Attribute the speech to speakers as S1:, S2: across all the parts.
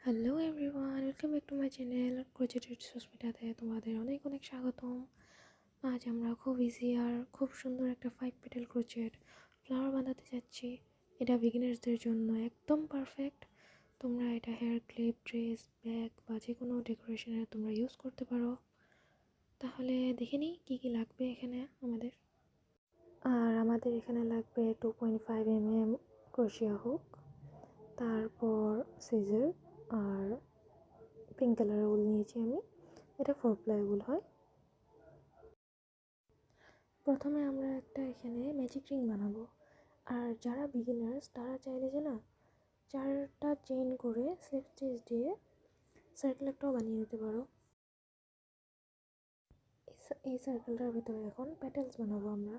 S1: Hello everyone, welcome back to my channel crocheted সুস্মিতাতে তোমাদের অনেক অনেক স্বাগতম। আজ আমরা খুব ইজি আর খুব সুন্দর একটা 5 পেটাল ক্রোচেট ফ্লাওয়ার বানাতে যাচ্ছি। এটা বিগিনার্সদের জন্য একদম পারফেক্ট। তোমরা এটা হেয়ার ক্লিপ, ড্রেস, ব্যাগ বা যে কোনো ডেকোরেশনে তোমরা ইউজ করতে পারো। তাহলে দেখে নিই কী কী লাগবে এখানে আমাদের এখানে লাগবে 2.5 mm ক্রোশিয়া হুক, তারপর সিজার, আর পিঙ্ক কালারের উল নিয়েছি আমি। এটা 4 ply উল হয়। প্রথমে আমরা একটা এখানে ম্যাজিক রিং বানাবো। আর যারা বিগিনার্স তারা চাইলে যে না 4টা চেইন করে স্লিপ স্টিচ দিয়ে সার্কেল একটাও বানিয়ে নিতে পারো। এই সার্কেলটার ভিতরে এখন পেটেলস বানাবো আমরা।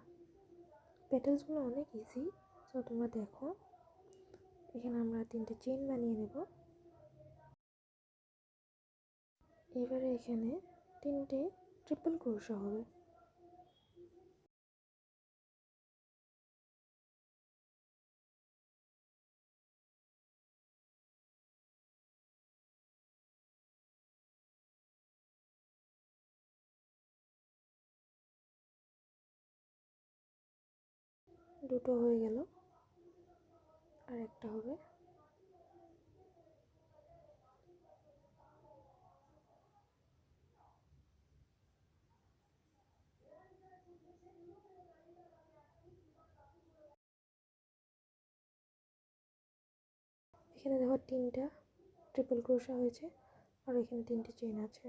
S1: পেটেলসগুলো অনেক ইজি, তো তোমরা দেখো। এখানে আমরা 3টে চেইন বানিয়ে নেব। এবারে এখানে 3টে ট্রিপল ক্রোশা হবে। দুটো হয়ে গেল, আর একটা হবে। এখানে দেখো 3টা ট্রিপল ক্রোশা হয়েছে, আর এখানে 3টে চেইন আছে।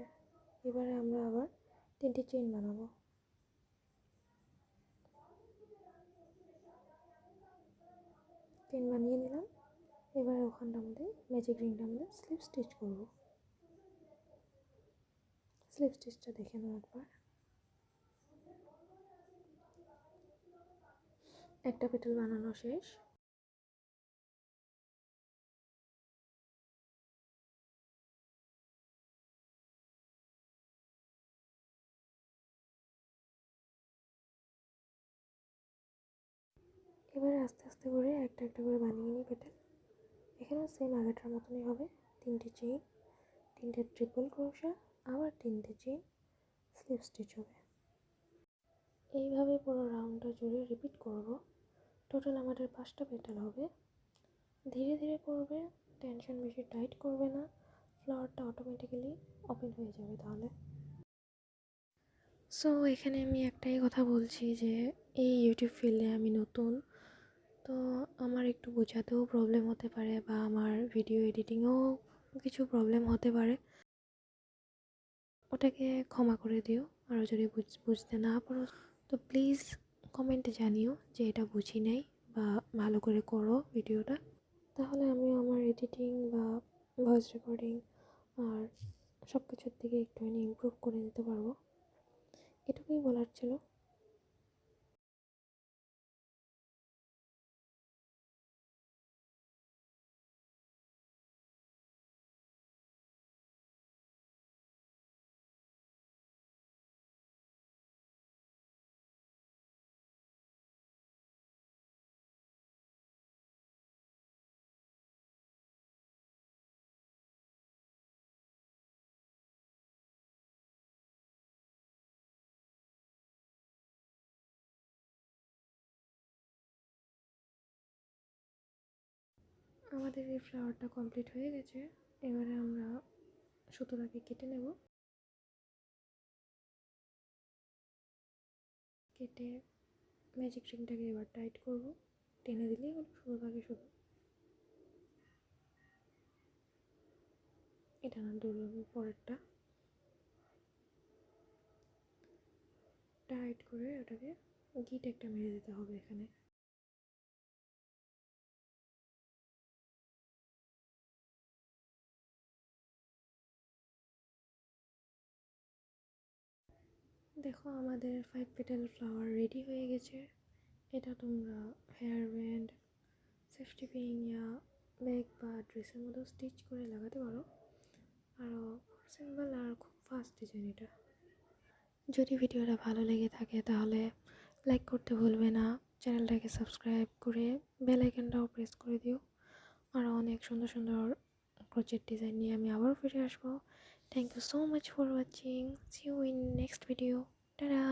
S1: এবারে আমরা আবার 3টে চেইন বানাবো। চেইন বানিয়ে নিলাম। এবারে ওখানটা আমাদের ম্যাজিক রিংটা আমরা স্লিপ স্টিচ করবো। স্লিপ স্টিচটা দেখে নাও একবার। একটা পেটাল বানানো শেষ। এবারে আস্তে আস্তে করে একটা একটা করে বানিয়ে নিই পেটাল। এখানেও সেম আগেরটার মতনই হবে। 3টে চেইন, 3টে ট্রিপল ক্রোশা, আবার 3টে চেইন, স্লিপ স্টিচ হবে। এইভাবে পুরো রাউন্ডটা জুড়ে রিপিট করব। টোটাল আমাদের 5টা পেটাল হবে। ধীরে ধীরে করবে, টেনশন বেশি টাইট করবে না, ফ্লাওয়ারটা অটোমেটিক্যালি ওপেন হয়ে যাবে তাহলে। সো এখানে আমি একটাই কথা বলছি যে এই ইউটিউব ফিল্ডে আমি নতুন, তো আমার একটু বোঝাতেও প্রবলেম হতে পারে বা আমার ভিডিও এডিটিংয়েও কিছু প্রবলেম হতে পারে। ওটাকে ক্ষমা করে দিও। আর যদি বুঝতে না পারো তো প্লিজ কমেন্টে জানিও যে এটা বুঝি নাই বা ভালো করে করো ভিডিওটা। তাহলে আমি আমার এডিটিং বা ভয়েস রেকর্ডিং আর সব কিছুর দিকে একটুখানি ইমপ্রুভ করে নিতে পারবো। এটুকুই বলার ছিল। আমাদের এই ফ্লাওয়ারটা কমপ্লিট হয়ে গেছে। এবারে আমরা সুতোটাকে কেটে নেব। কেটে ম্যাজিক রিংটাকে এবার টাইট করব। টেনে দিলেই হলো সুতোটাকে শুধু। এটা না ধরলাম পরেরটা। টাইট করে ওটাকে গিট একটা মেরে দিতে হবে এখানে। দেখো আমাদের 5 পেটাল ফ্লাওয়ার রেডি হয়ে গেছে। এটা তোমরা হেয়ার ব্যান্ড, সেফটি পিন ইয়া ব্যাগ বা ড্রেসের মতো স্টিচ করে লাগাতে পারো। আরও সিম্পল আর খুব ফাস্ট ডিজাইন এটা। যদি ভিডিওটা ভালো লেগে থাকে তাহলে লাইক করতে ভুলবে না, চ্যানেলটাকে সাবস্ক্রাইব করে বেল আইকনটাও প্রেস করে দিও। আরও অনেক সুন্দর সুন্দর ক্রোচেট ডিজাইন নিয়ে আমি আবারও ফিরে আসবো। Thank you so much for watching. See you in next video. Tata.